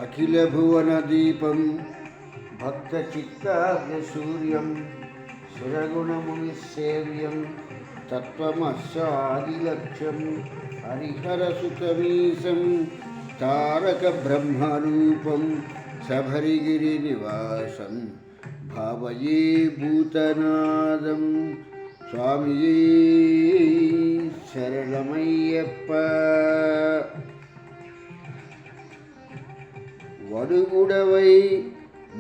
అఖిలభువనదీపం భక్తచిత్తాగ్రసూర్యం సురగుణమునిసేవ్యం తత్వమస్సాదిలక్ష్యం హరిహరసుతమీశం తారకబ్రహ్మరూపం సభరిగిరినివాసం భావయే భూతనాదం. స్వామియే శరణమయ్యప్ప. వడుగుడవై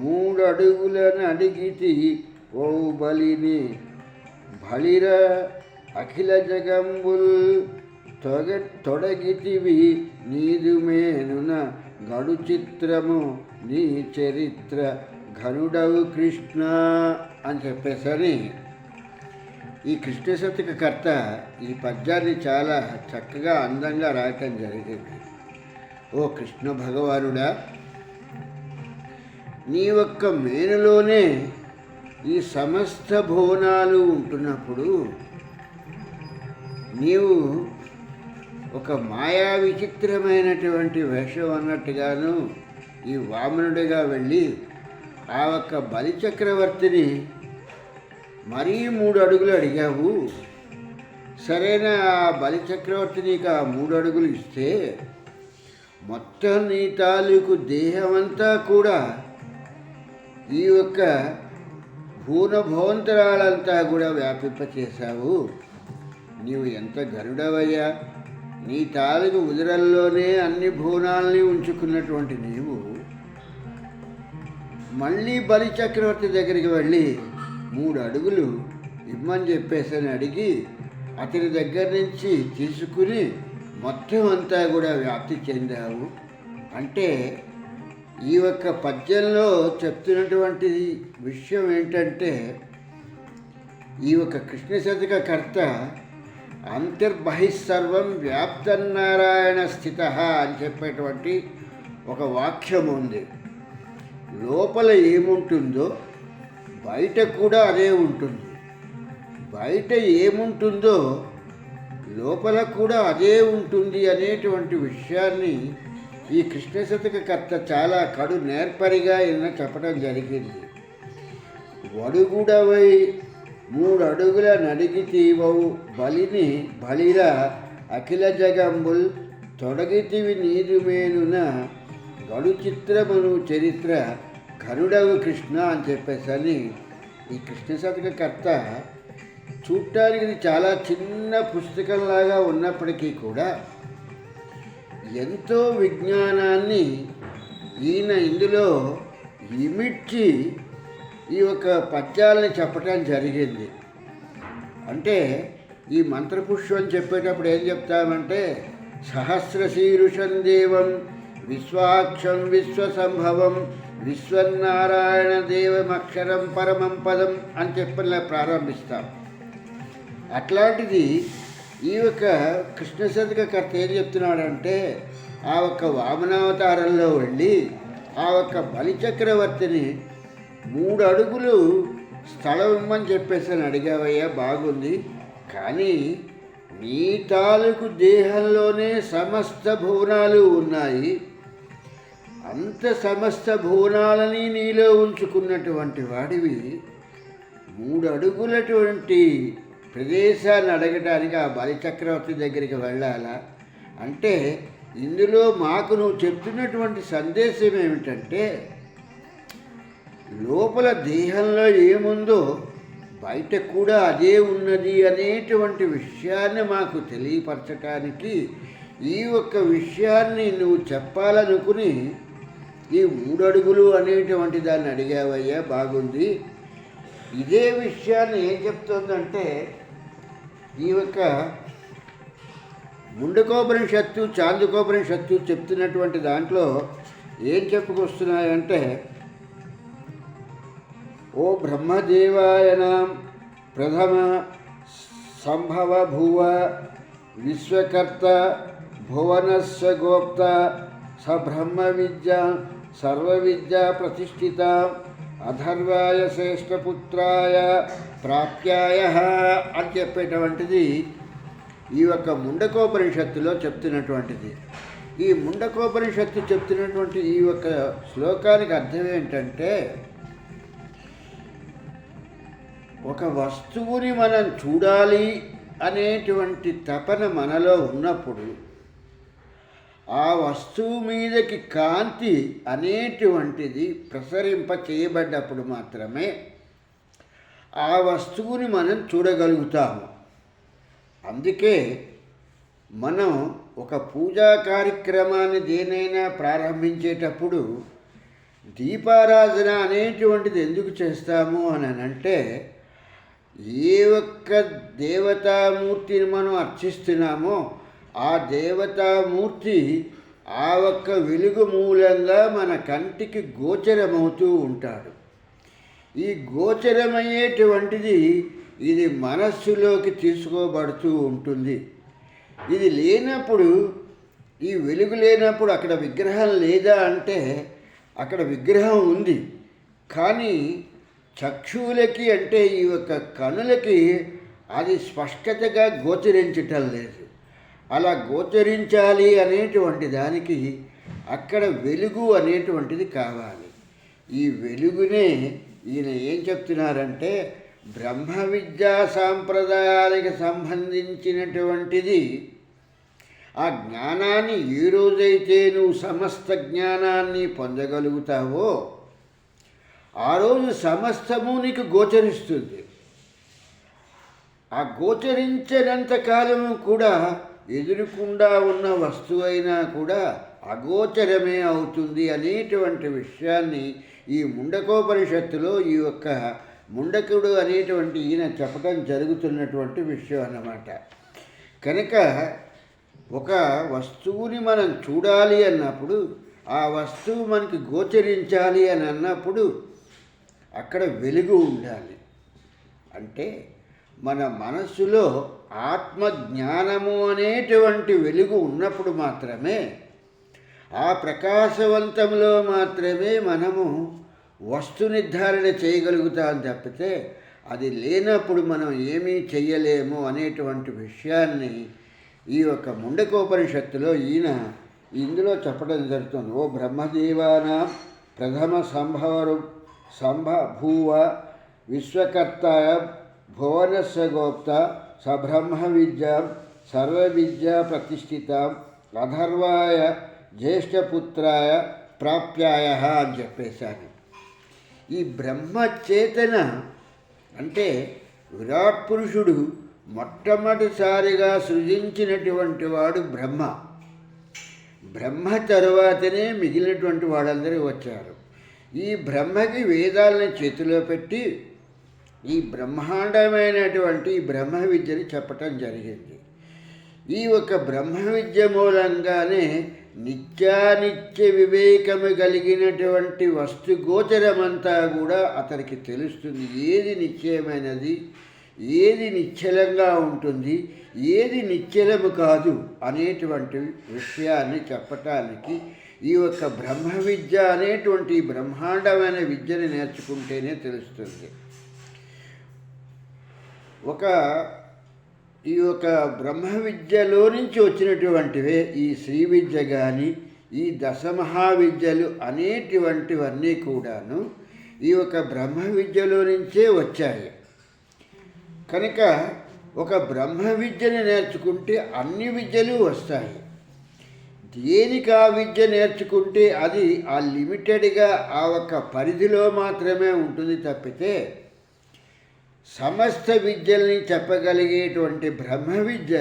మూడడుగులను అడిగితి ఓ బలిని బలిర అఖిల జగంబుల్ తొడగితివి నీదు మేనున గడు చిత్రము నీ చరిత్ర ఘనుడవు కృష్ణ అని చెప్పేసరి ఈ కృష్ణ శతక కర్త ఈ పద్యాన్ని చాలా చక్కగా అందంగా రాయటం జరిగింది. ఓ కృష్ణ భగవానుడా, నీ ఒక్క మేనులోనే ఈ సమస్త భువనాలు ఉంటున్నప్పుడు నీవు ఒక మాయా విచిత్రమైనటువంటి వేషం అన్నట్టుగాను ఈ వామనుడిగా వెళ్ళి ఆ ఒక్క బలిచక్రవర్తిని మరీ 3 అడుగులు అడిగావు. సరైన ఆ బలిచక్రవర్తి నీకు ఆ 3 అడుగులు ఇస్తే మొత్తం నీ తాలూకు దేహమంతా కూడా ఈ యొక్క భూనభవంతరాలంతా కూడా వ్యాపింపచేశావు. నీవు ఎంత గరుడవయ్యా! నీ తాలూకు ఉదరల్లోనే అన్ని భువనాల్ని ఉంచుకున్నటువంటి నీవు మళ్ళీ బలిచక్రవర్తి దగ్గరికి వెళ్ళి 3 అడుగులు ఇమ్మని చెప్పేసని అడిగి అతని దగ్గర నుంచి తీసుకుని మొత్తం అంతా కూడా వ్యాప్తి చెందావు. అంటే ఈ ఒక్క పద్యంలో చెప్తున్నటువంటి విషయం ఏంటంటే, ఈ యొక్క కృష్ణ శతక కర్త అంతర్బహిస్సర్వం వ్యాప్తన్నారాయణ స్థిత అని చెప్పేటువంటి ఒక వాక్యం ఉంది. లోపల ఏముంటుందో బయట కూడా అదే ఉంటుంది, బయట ఏముంటుందో లోపల కూడా అదే ఉంటుంది అనేటువంటి విషయాన్ని ఈ కృష్ణ శతక కర్త చాలా కడు నేర్పరిగా చెప్పడం జరిగింది. వడుగుడవై 3 అడుగుల నడిగితీవవు బలిని బలిర అఖిల జగంబుల్ తొడగితివి నీదు మేనున గడు చిత్రమును చరిత్ర ఘనుడవు కృష్ణ అని చెప్పేసని ఈ కృష్ణ శతక కర్త చూడటానికి ఇది చాలా చిన్న పుస్తకంలాగా ఉన్నప్పటికీ కూడా ఎంతో విజ్ఞానాన్ని ఈయన ఇందులో ఇమిడ్చి ఈ యొక్క పద్యాలని చెప్పటం జరిగింది. అంటే ఈ మంత్రపుష్పం చెప్పేటప్పుడు ఏం చెప్తామంటే, సహస్రశీరుషం దేవం విశ్వాక్షం విశ్వసంభవం విశ్వనారాయణ దేవమక్షరం పరమం పదం అని చెప్పిలా ప్రారంభిస్తాం. అట్లాంటిది ఈ యొక్క కృష్ణ శతక కర్త ఏం చెప్తున్నాడంటే, ఆ ఒక్క వామనావతారంలో వెళ్ళి ఆ ఒక్క బలిచక్రవర్తిని 3 అడుగులు స్థలం ఇమ్మని చెప్పేసి అని అడిగావయ్యా, బాగుంది. కానీ నీ తాలూకు దేహంలోనే సమస్త భువనాలు ఉన్నాయి. అంత సమస్త భువనాలని నీలో ఉంచుకున్నటువంటి వాడివి 3 అడుగులటువంటి ప్రదేశాన్ని అడగడానికి ఆ బలిచక్రవర్తి దగ్గరికి వెళ్ళాలా? అంటే ఇందులో మాకు నువ్వు చెప్తున్నటువంటి సందేశం ఏమిటంటే, లోపల దేహంలో ఏముందో బయట కూడా అదే ఉన్నది అనేటువంటి విషయాన్ని మాకు తెలియపరచటానికి ఈ ఒక్క విషయాన్ని నువ్వు చెప్పాలనుకుని ఈ 3 అడుగులు అనేటువంటి దాన్ని అడిగావయ్యా, బాగుంది. ఇదే విషయాన్ని ఏం చెప్తుందంటే, ఈ యొక్క ముండకోపనిషత్తు చాంద్రకోపనిషత్తు చెప్తున్నటువంటి దాంట్లో ఏం చెప్పుకొస్తున్నాయంటే, ఓ బ్రహ్మదేవాయనం ప్రథమ సంభవ భువ విశ్వకర్త భువనస్య గోప్త సబ్రహ్మ విద్య సర్వ విద్యా ప్రతిష్ఠిత అధర్వాయ శ్రేష్ఠపుత్రాయ ప్రాప్యాయ అని చెప్పేటువంటిది ఈ యొక్క ముండకోపనిషత్తులో చెప్తున్నటువంటిది. ఈ ముండకోపనిషత్తు చెప్తున్నటువంటి ఈ యొక్క శ్లోకానికి అర్థం ఏంటంటే, ఒక వస్తువుని మనం చూడాలి అనేటువంటి తపన మనలో ఉన్నప్పుడు, ఆ వస్తువు మీదకి కాంతి అనేటువంటిది ప్రసరింప చేయబడ్డప్పుడు మాత్రమే ఆ వస్తువుని మనం చూడగలుగుతాము. అందుకే మనం ఒక పూజా కార్యక్రమాన్ని దేనైనా ప్రారంభించేటప్పుడు దీపారాధన అనేటువంటిది ఎందుకు చేస్తాము అని అంటే, ఏ ఒక్క దేవతామూర్తిని మనం అర్చిస్తున్నామో ఆ దేవతామూర్తి ఆ ఒక్క వెలుగు మూలంగా మన కంటికి గోచరమవుతూ ఉంటాడు. ఈ గోచరమయ్యేటువంటిది ఇది మనస్సులోకి తీసుకోబడుతూ ఉంటుంది. ఇది లేనప్పుడు, ఈ వెలుగు లేనప్పుడు అక్కడ విగ్రహం లేదా అంటే అక్కడ విగ్రహం ఉంది, కానీ చక్షువులకి అంటే ఈ యొక్క కనులకి అది స్పష్టతగా గోచరించటం లేదు. అలా గోచరించాలి అనేటువంటి దానికి అక్కడ వెలుగు అనేటువంటిది కావాలి. ఈ వెలుగునే ఈయన ఏం చెప్తున్నారంటే, బ్రహ్మ విద్యా సాంప్రదాయాలకు సంబంధించినటువంటిది ఆ జ్ఞానాన్ని ఏ రోజైతే నువ్వు సమస్త జ్ఞానాన్ని పొందగలుగుతావో ఆ రోజు సమస్తము నీకు గోచరిస్తుంది. ఆ గోచరించినంత కాలము కూడా ఎదురుకుండా ఉన్న వస్తువైనా కూడా అగోచరమే అవుతుంది అనేటువంటి విషయాన్ని ఈ ముండకోపనిషత్తులో ఈ యొక్క ముండకుడు అనేటువంటి ఈయన చెప్పడం జరుగుతున్నటువంటి విషయం అన్నమాట. కనుక ఒక వస్తువుని మనం చూడాలి అన్నప్పుడు, ఆ వస్తువు మనకి గోచరించాలి అని అన్నప్పుడు అక్కడ వెలుగు ఉండాలి. అంటే మన మనస్సులో ఆత్మజ్ఞానము అనేటువంటి వెలుగు ఉన్నప్పుడు మాత్రమే, ఆ ప్రకాశవంతంలో మాత్రమే మనము వస్తు నిర్ధారణ చేయగలుగుతాం తప్పితే అది లేనప్పుడు మనం ఏమీ చెయ్యలేము అనేటువంటి విషయాన్ని ఈ యొక్క ముండకోపనిషత్తులో ఈయన ఇందులో చెప్పడం జరుగుతుంది. ఓ బ్రహ్మదేవానాం ప్రథమ సంభూవ విశ్వకర్తాయ భువనస్య గోప్త సబ్రహ్మ విద్యాం సర్వ విద్యా ప్రతిష్ఠితాం అధర్వాయ జ్యేష్ఠపుత్రాయ ప్రాప్యాయ అని చెప్పేశాను. ఈ బ్రహ్మచేతన అంటే విరాట్ పురుషుడు మొట్టమొదటిసారిగా సృజించినటువంటి వాడు బ్రహ్మ. బ్రహ్మ తరువాతనే మిగిలినటువంటి వాళ్ళందరూ వచ్చారు. ఈ బ్రహ్మకి వేదాలను చేతిలో పెట్టి ఈ బ్రహ్మాండమైనటువంటి బ్రహ్మ విద్యని చెప్పటం జరిగింది. ఈ ఒక బ్రహ్మ విద్య మూలంగానే నిత్యానిత్య వివేకము కలిగినటువంటి వస్తు గోచరమంతా కూడా అతనికి తెలుస్తుంది. ఏది నిశ్చయమైనది, ఏది నిశ్చలంగా ఉంటుంది, ఏది నిశ్చలము కాదు అనేటువంటి విషయాన్ని చెప్పటానికి ఈ యొక్క బ్రహ్మ విద్య అనేటువంటి బ్రహ్మాండమైన విద్యని నేర్చుకుంటేనే తెలుస్తుంది. ఈ యొక్క బ్రహ్మ విద్యలో నుంచి వచ్చినటువంటివే ఈ శ్రీ విద్య కానీ, ఈ దశమహావిద్యలు అనేటువంటివన్నీ కూడాను ఈ యొక్క బ్రహ్మ విద్యలో నుంచే వచ్చాయి. కనుక ఒక బ్రహ్మ విద్యని నేర్చుకుంటే అన్ని విద్యలు వస్తాయి. దేనికి ఆ విద్య నేర్చుకుంటే అది ఆ లిమిటెడ్గా ఆ ఒక్క పరిధిలో మాత్రమే ఉంటుంది తప్పితే సమస్త విద్యల్ని చెప్పగలిగేటువంటి బ్రహ్మ విద్య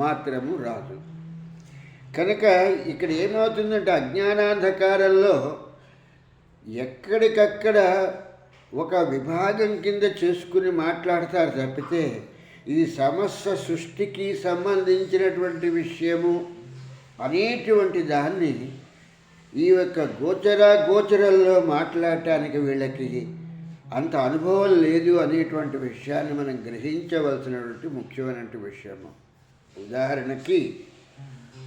మాత్రము రాదు. కనుక ఇక్కడ ఏమవుతుందంటే అజ్ఞానాంధకారంలో ఎక్కడికక్కడ ఒక విభాగం కింద చేసుకుని మాట్లాడతారు తప్పితే ఇది సమస్త సృష్టికి సంబంధించినటువంటి విషయము అనేటువంటి దాన్ని ఈ యొక్క గోచరంలో మాట్లాడటానికి వీళ్ళకి అంత అనుభవం లేదు అనేటువంటి విషయాన్ని మనం గ్రహించవలసినటువంటి ముఖ్యమైనటువంటి విషయము. ఉదాహరణకి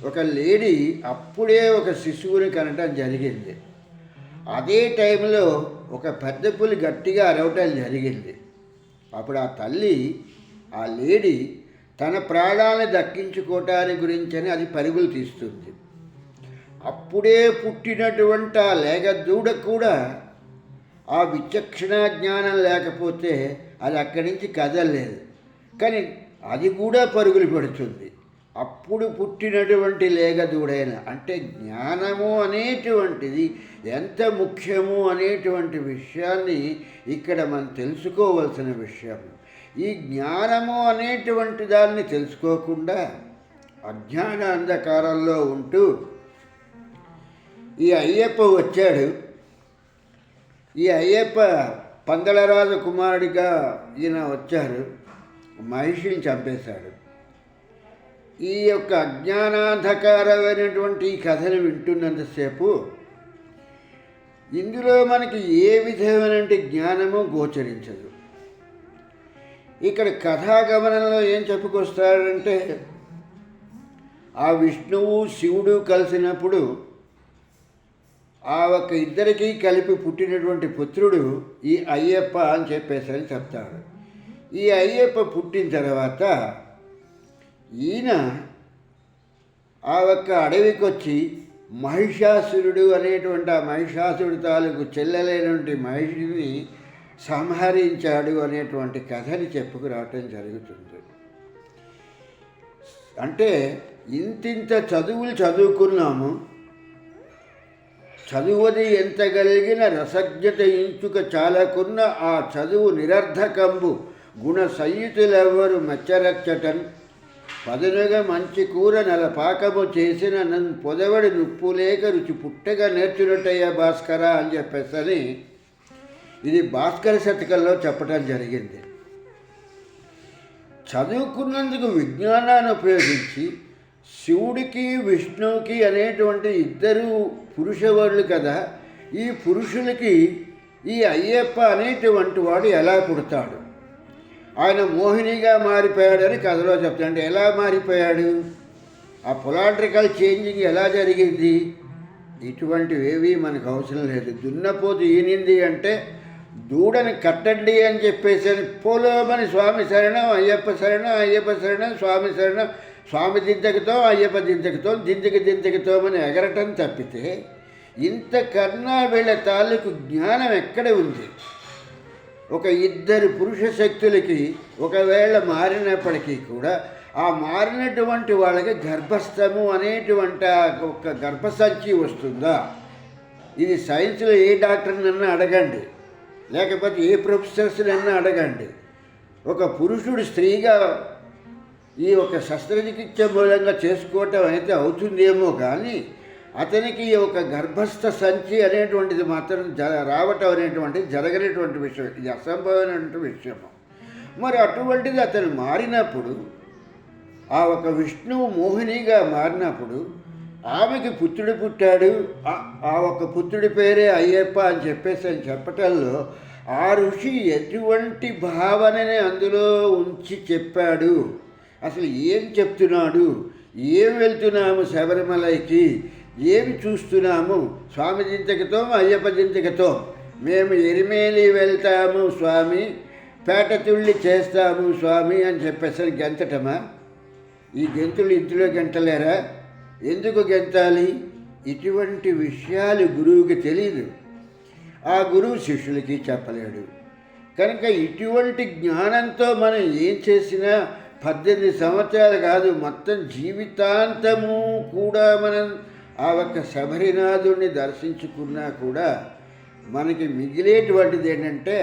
ఒక లేడీ అప్పుడే ఒక శిశువుని కనటం జరిగింది. అదే టైంలో ఒక పెద్ద పులి గట్టిగా అరవటం జరిగింది. అప్పుడు ఆ తల్లి, ఆ లేడీ తన ప్రాణాలను దక్కించుకోవటానికి గురించని అది పరుగులు తీస్తుంది. అప్పుడే పుట్టినటువంటి ఆ లేగ దూడ కూడా ఆ విచక్షణ జ్ఞానం లేకపోతే అది అక్కడి నుంచి కదలలేదు. కానీ అది కూడా పరుగులు పెడుతుంది. అప్పుడు పుట్టినటువంటి లేగ దూడైన అంటే జ్ఞానము అనేటువంటిది ఎంత ముఖ్యము అనేటువంటి విషయాన్ని ఇక్కడ మనం తెలుసుకోవలసిన విషయం. ఈ జ్ఞానము అనేటువంటి దాన్ని తెలుసుకోకుండా అజ్ఞాన అంధకారంలో ఉంటూ ఈ అయ్యప్ప వచ్చాడు. ఈ అయ్యప్ప పందలరాజు కుమారుడిగా ఈయన వచ్చారు, మహిషిని చంపేశాడు. ఈ యొక్క అజ్ఞానాంధకారమైనటువంటి ఈ కథను వింటున్నంతసేపు ఇందులో మనకి ఏ విధమైనటువంటి జ్ఞానము గోచరించదు. ఇక్కడ కథాగమనంలో ఏం చెప్పుకొస్తాడంటే, ఆ విష్ణువు శివుడు కలిసినప్పుడు ఆ ఒక ఇద్దరికీ కలిపి పుట్టినటువంటి పుత్రుడు ఈ అయ్యప్ప అని చెప్పేసరి చెప్తాడు. ఈ అయ్యప్ప పుట్టిన తర్వాత ఈయన ఆ ఒక్క అడవికి వచ్చి మహిషాసురుడు అనేటువంటి ఆ మహిషాసురుడు తాలూకు చెల్లెలైనటువంటి మహిషిని సంహరించాడు అనేటువంటి కథని చెప్పుకురావటం జరుగుతుంది. అంటే ఇంతింత చదువులు చదువుకున్నాము, చదువుది ఎంత కలిగిన రసజ్ఞత ఇంచుక చాలకున్న ఆ చదువు నిరర్ధకంబు గుణ సంయుతులెవ్వరు మెచ్చరచ్చటన్ పదునుగా మంచి కూర నలపాకము చేసిన నన్ను పొదవడి నుప్పు లేక రుచి పుట్టగా నేర్చున్నట్టయ్యా భాస్కర అని చెప్పేసని ఇది భాస్కర శతకంలో చెప్పడం జరిగింది. చదువుకున్నందుకు విజ్ఞానాన్ని ఉపయోగించి శివుడికి విష్ణువుకి అనేటువంటి ఇద్దరు పురుషవర్లు కదా, ఈ పురుషులకి ఈ అయ్యప్ప అనేటువంటి వాడు ఎలా పుడతాడు, ఆయన మోహినిగా మారిపోయాడని కథలో చెప్తాడు. అంటే ఎలా మారిపోయాడు, ఆ పొలాట్రికల్ చేంజింగ్ ఎలా జరిగింది, ఇటువంటివేవి మనకు అవసరం లేదు. దున్నపోతు ఈనింది అంటే దూడని కట్టండి అని చెప్పేసి పోలోమని స్వామి శరణం అయ్యప్ప శరణం అయ్యప్ప శరణం స్వామి శరణం స్వామి దింతకితో అయ్యప్ప దింతకితో దింతకితో అని ఎగరటం తప్పితే ఇంతకన్నా వీళ్ళ తాలూకు జ్ఞానం ఎక్కడ ఉంది? ఒక ఇద్దరు పురుష శక్తులకి ఒకవేళ మారినప్పటికీ కూడా ఆ మారినటువంటి వాళ్ళకి గర్భస్థము అనేటువంటి ఒక గర్భసంచి వస్తుందా? ఇది సైన్స్లో ఏ డాక్టర్నన్నా అడగండి, లేకపోతే ఏ ప్రొఫెసర్స్నన్నా అడగండి. ఒక పురుషుడు స్త్రీగా ఈ ఒక శస్త్రచికిత్స మూలంగా చేసుకోవటం అయితే అవుతుందేమో కానీ అతనికి ఒక గర్భస్థ సంచి అనేటువంటిది మాత్రం రావటం అనేటువంటిది జరగనటువంటి విషయం, ఇది అసంభవమైనటువంటి విషయము. మరి అటువంటిది అతను మారినప్పుడు ఆ ఒక విష్ణువు మోహినిగా మారినప్పుడు ఆమెకి పుత్రుడు పుట్టాడు, ఆ ఒక పుత్రుడి పేరే అయ్యప్ప అని చెప్పేసి అని చెప్పటంలో ఆ ఋషి ఎటువంటి భావనని అందులో ఉంచి చెప్పాడు, అసలు ఏం చెప్తున్నాడు, ఏం వెళ్తున్నాము శబరిమలైకి, ఏమి చూస్తున్నాము, స్వామి దింతకతో అయ్యప్ప దింతకతో మేము ఎరిమేలి వెళ్తాము స్వామి, పేటతుళ్ళి చేస్తాము స్వామి అని చెప్పేసరి గెంతటమా? ఈ గెంతులు ఇందులో గెంటలేరా? ఎందుకు గెంతాలి? ఇటువంటి విషయాలు గురువుకి తెలియదు, ఆ గురువు శిష్యులకి చెప్పలేడు. కనుక ఇటువంటి జ్ఞానంతో మనం ఏం చేసినా 18 సంవత్సరాలు కాదు, మొత్తం జీవితాంతము కూడా మనం ఆ ఒక్క శబరినాథుడిని దర్శించుకున్నా కూడా మనకి మిగిలేటువంటిది ఏంటంటే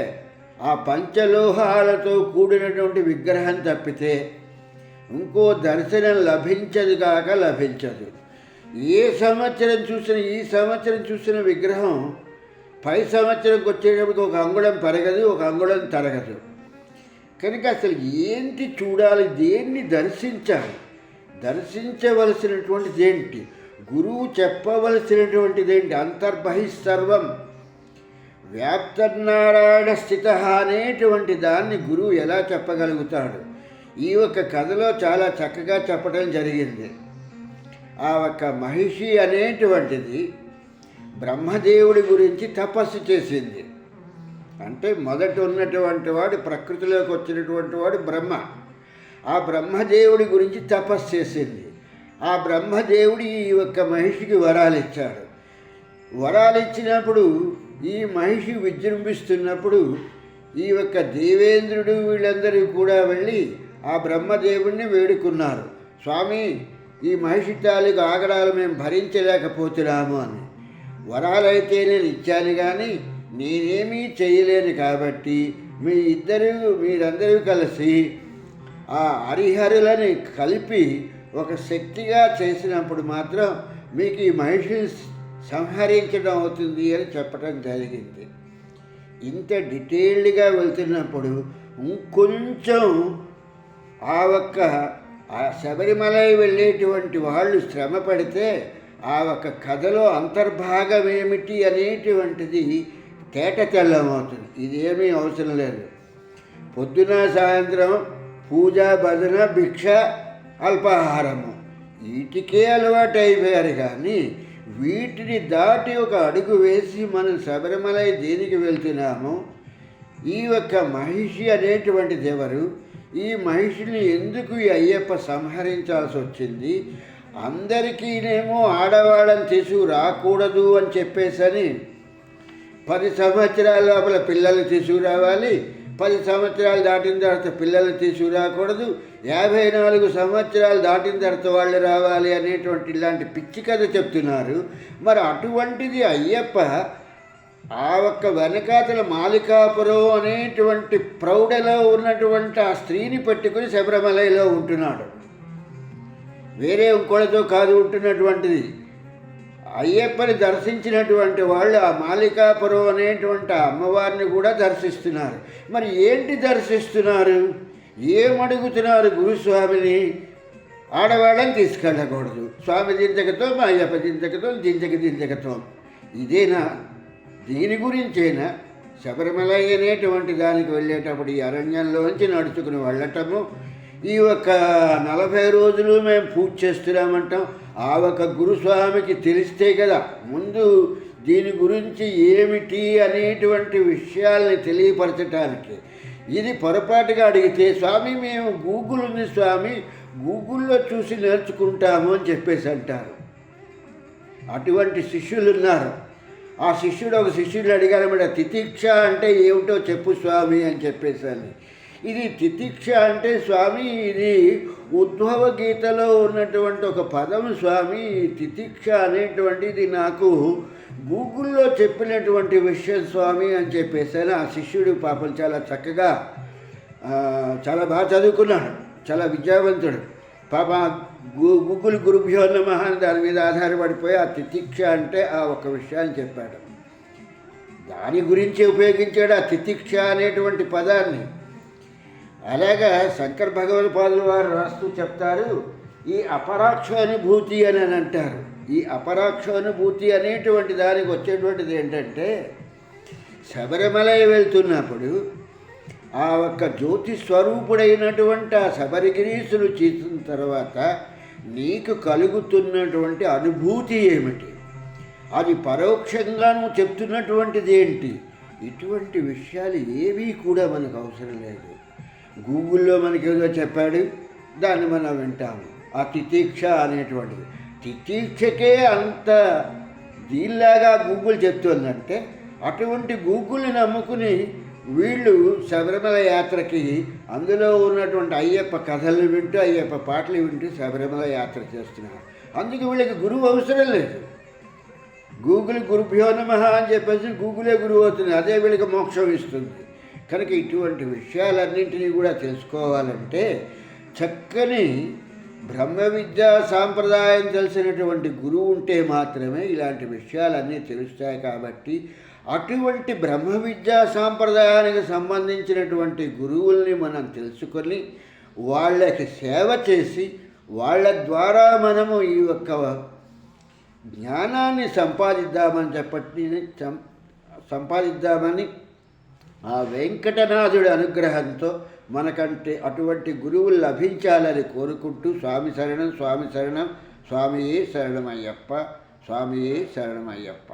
ఆ పంచలోహాలతో కూడినటువంటి విగ్రహం తప్పితే ఇంకో దర్శనం లభించదు కాక లభించదు. ఏ సంవత్సరం చూసిన ఈ సంవత్సరం చూసిన విగ్రహం పై సంవత్సరంకి వచ్చేటప్పటికి ఒక అంగుళం పెరగదు, ఒక అంగుళం తరగదు. కనుక అసలు ఏంటి చూడాలి, దేన్ని దర్శించాలి, దర్శించవలసినటువంటిది ఏంటి, గురువు చెప్పవలసినటువంటిది ఏంటి? అంతర్బహిస్సర్వం వ్యాప్తనారాయణ స్థిత అనేటువంటి దాన్ని గురువు ఎలా చెప్పగలుగుతాడు? ఈ ఒక్క కథలో చాలా చక్కగా చెప్పడం జరిగింది. ఆ ఒక్క మహిషి అనేటువంటిది బ్రహ్మదేవుడి గురించి తపస్సు చేసింది. అంటే మొదట ఉన్నటువంటి వాడు, ప్రకృతిలోకి వచ్చినటువంటి వాడు బ్రహ్మ. ఆ బ్రహ్మదేవుడి గురించి తపస్సు చేసింది. ఆ బ్రహ్మదేవుడు ఈ యొక్క మహిషికి వరాలు ఇచ్చాడు. వరాలు ఇచ్చినప్పుడు ఈ మహిషి విజృంభిస్తున్నప్పుడు ఈ యొక్క దేవేంద్రుడు వీళ్ళందరూ కూడా వెళ్ళి ఆ బ్రహ్మదేవుడిని వేడుకున్నారు. స్వామి, ఈ మహిషి తాలూకు ఆగడాలు మేము భరించలేకపోతున్నాము అని. వరాలైతే నేను ఇచ్చాను కానీ నేనేమీ చేయలేను కాబట్టి మీరందరూ కలిసి ఆ హరిహరులని కలిపి ఒక శక్తిగా చేసినప్పుడు మాత్రం మీకు ఈ మహిషిని సంహరించడం అవుతుంది అని చెప్పడం జరిగింది. ఇంత డీటెయిల్డ్గా వెళ్తున్నప్పుడు ఇంకొంచెం ఆ శబరిమలై వెళ్ళేటువంటి వాళ్ళు శ్రమ పడితే ఆ ఒక కథలో అంతర్భాగం ఏమిటి అనేటువంటిది తేట తెల్లమవుతుంది. ఇదేమీ అవసరం లేదు. పొద్దున సాయంత్రం పూజ, భజన, భిక్ష, అల్పాహారము వీటికే అలవాటు అయిపోయారు. కానీ వీటిని దాటి ఒక అడుగు వేసి మనం శబరిమలై దేనికి వెళ్తున్నాము, ఈ యొక్క మహిషి అనేటువంటిది ఎవరు, ఈ మహిషిని ఎందుకు ఈ అయ్యప్ప సంహరించాల్సి వచ్చింది, అందరికీనేమో ఆడవాళ్ళని తీసుకురాకూడదు అని చెప్పేసని 10 సంవత్సరాల లోపల పిల్లల్ని తీసుకురావాలి, 10 సంవత్సరాలు దాటిన తర్వాత పిల్లల్ని తీసుకురాకూడదు, 54 సంవత్సరాలు దాటిన తర్వాత వాళ్ళు రావాలి అనేటువంటి ఇలాంటి పిచ్చి కథ చెప్తున్నారు. మరి అటువంటిది అయ్యప్ప ఆ ఒక్క వెనకాతల మాలికాపురం అనేటువంటి ప్రౌఢలో ఉన్నటువంటి ఆ స్త్రీని పట్టుకుని శబరిమలలో ఉంటున్నాడు. వేరే ఇంకోళ్ళతో కాదు ఉంటున్నటువంటిది. అయ్యప్పని దర్శించినటువంటి వాళ్ళు ఆ మాలికాపురం అనేటువంటి అమ్మవారిని కూడా దర్శిస్తున్నారు. మరి ఏంటి దర్శిస్తున్నారు, ఏమడుగుతున్నారు గురుస్వామిని? ఆడవాళ్ళని తీసుకెళ్ళకూడదు, స్వామి దించకతో, మా అయ్యప్ప దించకతో, దించకతో. ఇదేనా? దీని గురించేనా శబరిమల అనేటువంటి దానికి వెళ్ళేటప్పుడు ఈ అరణ్యంలోంచి నడుచుకుని వెళ్ళటము, ఈ ఒక 40 రోజులు మేము పూజ చేస్తున్నామంటాం. ఆ ఒక గురుస్వామికి తెలిస్తే కదా ముందు దీని గురించి ఏమిటి అనేటువంటి విషయాల్ని తెలియపరచటానికి. ఇది పొరపాటుగా అడిగితే, స్వామి మేము గూగుల్ ఉంది స్వామి, గూగుల్లో చూసి నేర్చుకుంటాము అని చెప్పేసి అంటారు. అటువంటి శిష్యులు ఉన్నారు. ఆ శిష్యుడు ఒక శిష్యుడు అడిగారన్నమాట, తితిక్ష అంటే ఏమిటో చెప్పు స్వామి అని చెప్పేసాను. ఇది తితిక్ష అంటే స్వామి, ఇది ఉద్భవ గీతలో ఉన్నటువంటి ఒక పదం స్వామి. తితిక్ష అనేటువంటిది నాకు గూగుల్లో చెప్పినటువంటి విషయం స్వామి అని చెప్పేసాను. ఆ శిష్యుడు పాపం చాలా చక్కగా చాలా బాగా చదువుకున్నాడు, చాలా విద్యావంతుడు. పాప గూగుల్ గురుభ్యో నమః అని దాని మీద ఆధారపడిపోయి ఆ తితిక్ష అంటే ఆ ఒక విషయాన్ని చెప్పాడు. దాని గురించి ఉపయోగించాడు ఆ తితిక్ష అనేటువంటి పదాన్ని. అలాగా శంకర భగవత్పాదుల వారు రాస్తూ చెప్తారు, ఈ అపరాక్షానుభూతి అని అంటారు. ఈ అపరాక్షానుభూతి అనేటువంటి దానికి వచ్చేటువంటిది ఏంటంటే, శబరిమలై వెళ్తున్నప్పుడు ఆ ఒక్క జ్యోతి స్వరూపుడైనటువంటి ఆ శబరిగిరీసులు చేసిన తర్వాత నీకు కలుగుతున్నటువంటి అనుభూతి ఏమిటి, అది పరోక్షంగా నువ్వు చెప్తున్నటువంటిది ఏంటి, ఇటువంటి విషయాలు ఏవీ కూడా మనకు అవసరం లేదు. గూగుల్లో మనకి ఏదో చెప్పాడు, దాన్ని మనం వింటాము. ఆ తితీక్ష అనేటువంటిది, తితీక్షకే అంత దీనిలాగా గూగుల్ చెప్తుందంటే, అటువంటి గూగుల్ని నమ్ముకుని వీళ్ళు శబరిమల యాత్రకి అందులో ఉన్నటువంటి అయ్యప్ప కథలు వింటూ, అయ్యప్ప పాటలు వింటూ శబరిమల యాత్ర చేస్తున్నారు. అందుకు వీళ్ళకి గురువు అవసరం లేదు. గూగుల్ గురుభ్యో నమః అని చెప్పేసి గూగులే గురువు అవుతుంది, అదే వీళ్ళకి మోక్షం ఇస్తుంది. కనుక ఇటువంటి విషయాలన్నింటినీ కూడా తెలుసుకోవాలంటే చక్కని బ్రహ్మ విద్యా సాంప్రదాయం తెలిసినటువంటి గురువు ఉంటే మాత్రమే ఇలాంటి విషయాలన్నీ తెలుస్తాయి. కాబట్టి అటువంటి బ్రహ్మ విద్యా సాంప్రదాయానికి సంబంధించినటువంటి గురువుల్ని మనం తెలుసుకొని వాళ్ళకి సేవ చేసి వాళ్ళ ద్వారా మనము ఈ యొక్క జ్ఞానాన్ని సంపాదిద్దామని ఆ వెంకటనాథుడి అనుగ్రహంతో మనకంటే అటువంటి గురువులు లభించాలని కోరుకుంటూ, స్వామి శరణం, స్వామి శరణం, స్వామియే శరణమయ్యప్ప, స్వామియే శరణమయ్యప్ప.